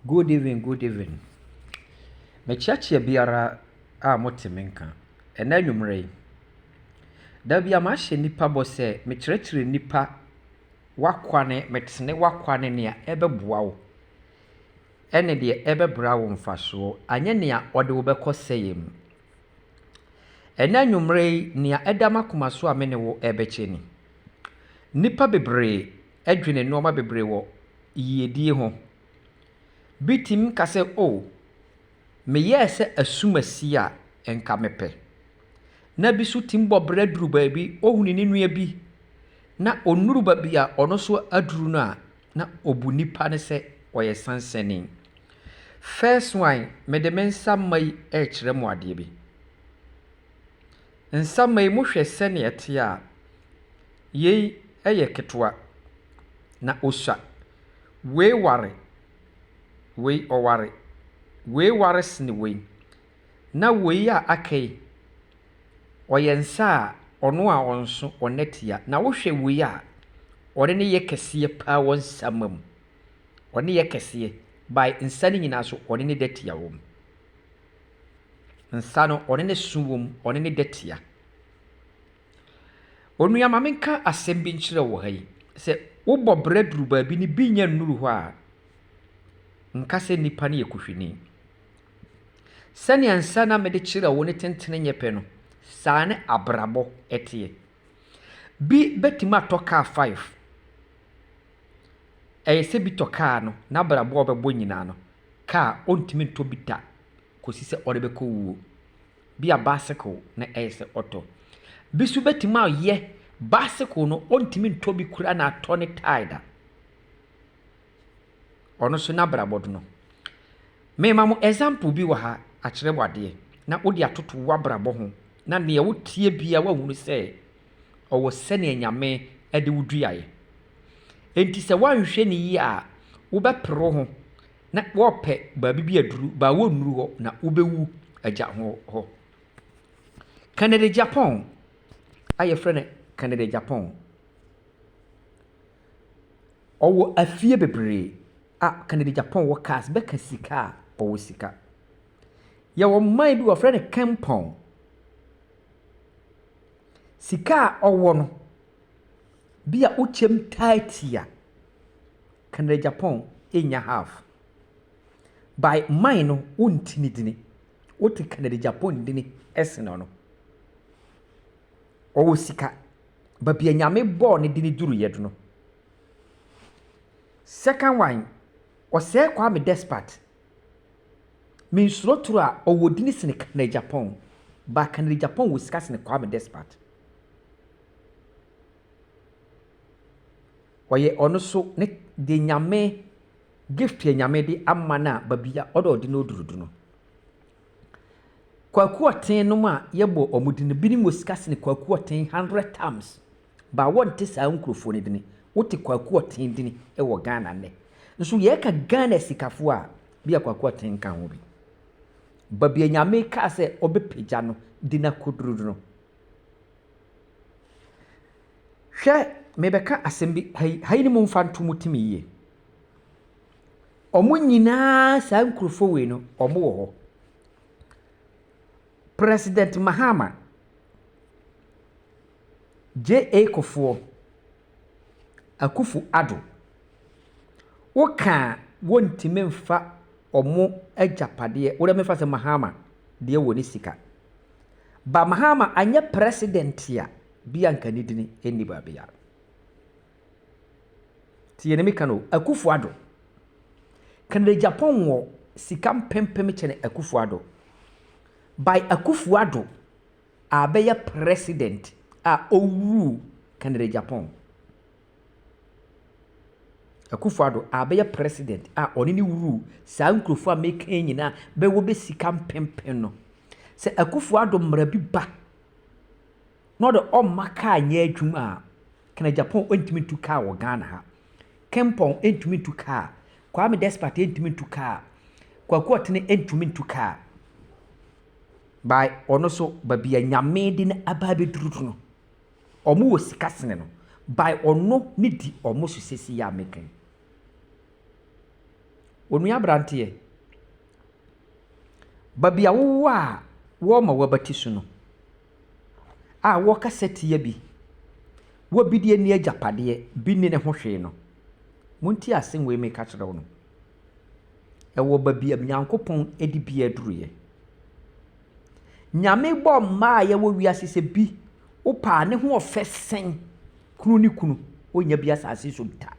Good evening, good evening. Mechiachia biara a mote menka. Ena nwumre. Da bia ma hye nipa bo se mekyerɛkyerɛ nipa wakwane metene wakwane ne a ɛbɛboa wo. Ɛne de ɛbɛbra wo mfaso. Anye ne a ɔde wo bɛkɔ sɛyɛ mu. Ena nwumre ne a ɛda makoma so a me ne wo ɛbɛkyɛ ni. Nipa bebree adwene nneɛma bebree wɔ yiedie ho. Bitim ka sɛ o meyɛ sɛ asumasi a enka mepɛ. Na bi so tim bɔbra duru baabi ohuni ne nua bi na onuru baabi a ɔno so aduru no a na obu nipa ne sɛ ɔyɛ sansani. First one me de mensa mai ɛkyerɛ mu adeɛ bi. Nsa mai mu hwɛ sɛ ne ɛte a yei ɛyɛ ketewa na osua. Wei ware wei ɔware. Wei ware sene wei. Na wei a akai ɔyɛ nsa a ɔno a ɔnso ɔnetia. Na wohwɛ wei a ɔne ne yɛ kɛseɛ paa wɔ nsama mu. Ɔne yɛ kɛseɛ by nsa ne nyina so ɔne ne datia wɔ mu. Nsa no ɔne ne so wɔ mu, ɔne ne datia. Onua ma menka asɛm bi nkyerɛ wɔ ha yi. Sɛ wobɔ bra duru baabi ne bi nya nnuru hɔ a nka sɛ nipa ne yɛ kuhwini. Sani ansa na mede kyerɛ wo ne tentene nyɛpɛ no saa ne abrabɔ ɛteɛ. Bi betima atɔ car 5. Ɛyɛ sɛ bi tɔ car no na abrabɔ ɔbɛbɔ nyinaa no car ontimi ntɔ bi da kosi sɛ ɔde bɛkɔ wuo. Bi a bicycle na ɛyɛ sɛ ɔtɔ. Bi so betima yɛ bicycle no ontimi ntɔ bi kura na atɔ ne tie da. Ɔno so na abrabɔ do no. Me ma mo example bi wɔ ha akyerɛ wadeɛ na wode atoto wabrabɔ ho na ne wotie bia wahunu sɛ ɔwɔ sɛne nyame ɛde wuduaye. Enti sɛ wanhwɛ ne yi a wobɛpere ho na wɔpɛ baabi bi aduru ba wonnuru hɔ na wobɛwu agya ho. Canada Japan ayɛ frɛ ne Canada Japan. Ɔwɔ afie bebree a Canada Japan wɔ cars bɛka sika a ɔwɔ sika. Yɛwɔ man bi wɔ frɛ ne Kempon. Sika a ɔwɔ no bi a wokyɛm taati a Canada Japan enya half. By mine no wontini dini. Wote Canada Japan dini ɛsene no. Ɔwɔ sika. Babi nyame bɔ ne dini duru yɛdo no. Second one ɔsɛ Kwame Despot. Minsuro turu a ɔwɔ dini sene Canada Japan. Ba Canada Japan wɔ sika sene Kwame Despot. Ɔyɛ ɔno so ne de nyame gift yɛ nyame de ama na babia ɔdɔ no durudu no. Kwaku ɔten no ma yɛbɔ ɔmudi no bi ni mo sika sene kwaku ɔten 100 times. Ba wɔnte saa nkrofo ne dini. Wote kwaku ɔten dini ɛwɔ Ghana ne. Nso yɛka Ghana sikafo a bia kwaku ɔten kan ho bi. Babia nyame ka sɛ ɔbɛpagya no dina koduru no. Hwɛ mebɛka asɛm bi hayi ne mo mfa nto mutimi yie. Ɔmo nyinaa saa nkrofo wei no ɔmo wɔ hɔ. President Mahama J.A. Kofoɔ Akufo Addo woka wontimi mfa ɔmo agyapadeɛ wode mefa sɛ Mahama deɛ wɔ ne sika. Ba Mahama anyɛ president a bia nka ne dini ɛnni baabia. Tiye ne meka no Akufo Addo. Canada Japan wɔ sika mpempem kyɛne Akufo Addo. By Akufo Addo abɛyɛ president a owu Canada Japan. Akufo Addo abɛyɛ president a ɔne ne wuru saa nkrofo a meka nyina bɛwɔ be sika mpempem no. Sɛ Akufo Addo mmara bi ba no de ɔmma ka nyɛ adwuma a Canada Japan ontimi ntu ka wɔ Ghana ha. Kempon entumi ntu ka. Kwame Despot entumi ntu ka. Kwaku ɔtene entumi ntu ka. By ɔno so babia nyame de ne aba beduru no. Ɔmo wɔ sika sene no. By ɔno ne di ɔmo so sesi ya mekan. onua brante babia wo a wo ma wabati so no a wo kaseti ya bi wo bidie ni agapade bi ni ne ho hwe no monti asen we me ka kire wo no wo babia Nyankopon edi bia duruye nyame bɔ ma ya wo wiase se bi wo pa ne ho ofesen kunu ni kunu onya bia asase so bita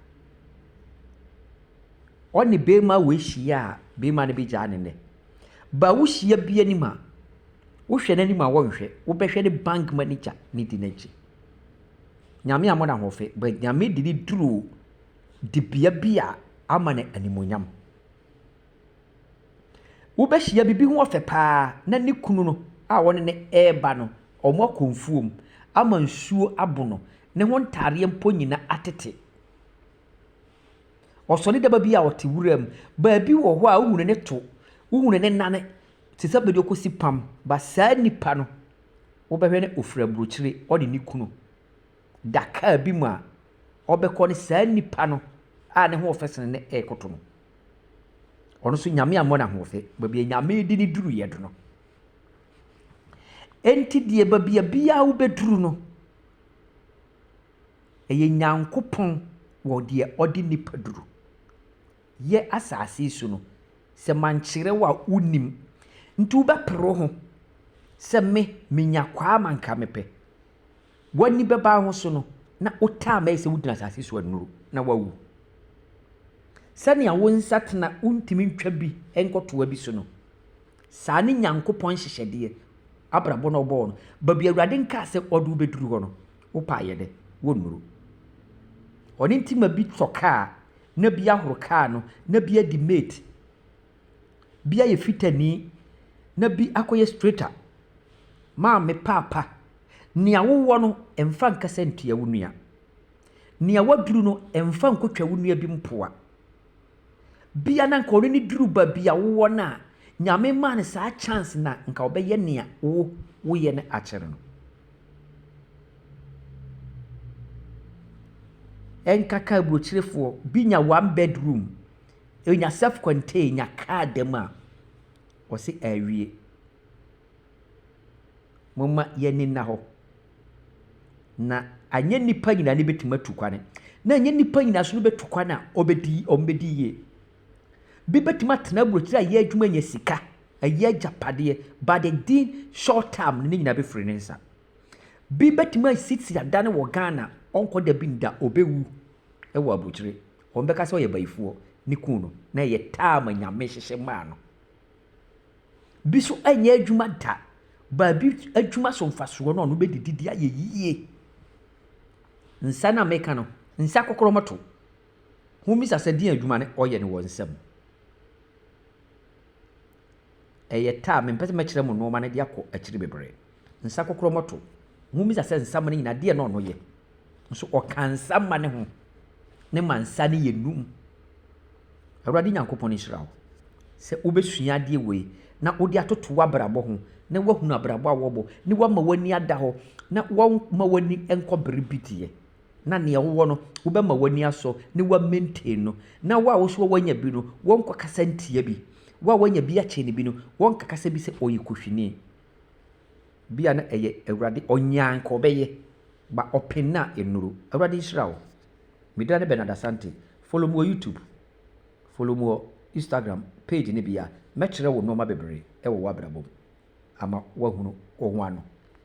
oni bema we hia bema ne bi gya ne ba wo hia bia ni ma wo hwe nani ma wo nhwe wo behwe ne bank manager ni di nachi nyame amona hofe ba nyame di duru di bia amane animonyam wo behia bibi ho ofe pa na ne kunu no a woni ne eba no omo konfuom ama nsuo abono ne ho ntare mponyina atete osoni da bia wote wuram ba bi wo ho a wo ne to wo ne nane tisa bedi okosi pam ba saa nipa no wo behwe ne ofura brochire odi ni kunu daka bi mu a obekọ ne saa nipa no a ne ho ofese ne ekoto no ono so nyame amọ na ho ofe ba bia nyame di ni duru ye do no enti die ba bia wo beduru no eye Nyankopon wo de odi nipa duru ye asase su no se mankyere wa unim ntu ba pro ho se menya kwa manka mepe wani beba ho so no na ota ma se wudina asase su anuru na wawu sani awonsatna untimi ntwa bi enkotoa bi so no sane Nyankopon hyehyede abrabo no bo no babia Awurade nka se odu beduru ho no wopa ye de wonuru oni ntima bi toka na bia horo ka no na bia di mate bia ye fitani na bi akoye straighter ma me papa nia wo no emfa nkasa ntua wo nua nia waduru no emfa nkotwa wo nua bi mpoa bia na nka oni duru ba bia wo na nyame ma ne saa chance na nka obeye nia wo ye ne akere no enkaka brochirefo binya 1 bedroom enya self contained nya car dem a osi awie mama ye ni na ho na anya nipa nyina ne betima tukwane na anya nipa nyina so no betukwane a ombedi ye bi betima tena brochira ye adwuma nya sika aye agapade but the din short term ne nyina be free nsa bi betima sitsi adane wo Ghana onko da bi nda obewu ewo abrochire ombeka se oye baifuo ni kunu na ye taama nyame hyehye ma no biso anya adwuma da ba bi adwuma so mfaso no no bedididi aye yie nsa na meka no nsa kokoro moto humi sasa din adwuma ne oye ne wonsam eye ta me mpese mekire mo no ma ne dia ko akiri bebre nsa kokoro moto humi sasa nsam ne nyina de no no ye nso okansa ma ne ho ne mansa ne yenum Awurade Nyankopon Israel se obesua de we na odi atoto wabrabo ho na wahunu abrabo awobo ne wama wani ada ho na wama wani enkobere bitie na ne wo no wobema wani aso ne wa maintain no na wa wo so wanya bi no wonko kasa ntia bi wa wanya bi ache ne bi no wonka kasa bi se oyi kohwini bia na eye Awurade onyanka obeye ba opena enuru Awurade Israel midra ne Bernard Asante follow me on YouTube follow me on Instagram page ne bia mekire wo no ma bebre e wo wabrabo ama wahunu wo ho ano